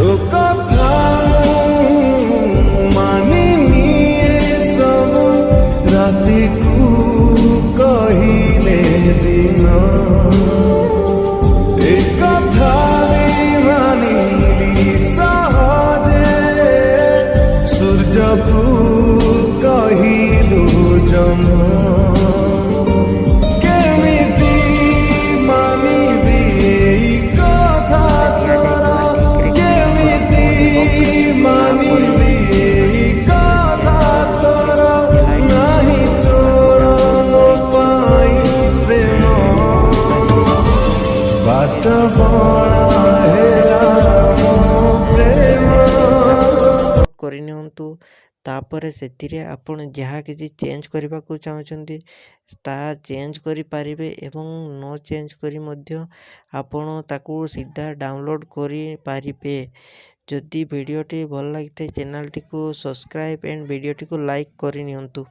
तो कथा मानिनी सब राति को कहिले दिन ए कथा मानिली सहजे सूर्य को कहिलु जन्म କରିନିଅନ୍ତୁ। ତାପରେ ସେଥିରେ ଆପଣ ଯାହା କିଛି ଚେଞ୍ଜ କରିବାକୁ ଚାହୁଁଛନ୍ତି ତାହା ଚେଞ୍ଜ କରିପାରିବେ ଏବଂ ନ ଚେଞ୍ଜ କରି ମଧ୍ୟ ଆପଣ ତାକୁ ସିଧା ଡାଉନଲୋଡ଼ କରିପାରିବେ। ଯଦି ଭିଡ଼ିଓଟି ଭଲ ଲାଗିଥାଏ ଚ୍ୟାନେଲଟିକୁ ସବସ୍କ୍ରାଇବ୍ ଆଣ୍ଡ ଭିଡ଼ିଓଟିକୁ ଲାଇକ୍ କରିନିଅନ୍ତୁ।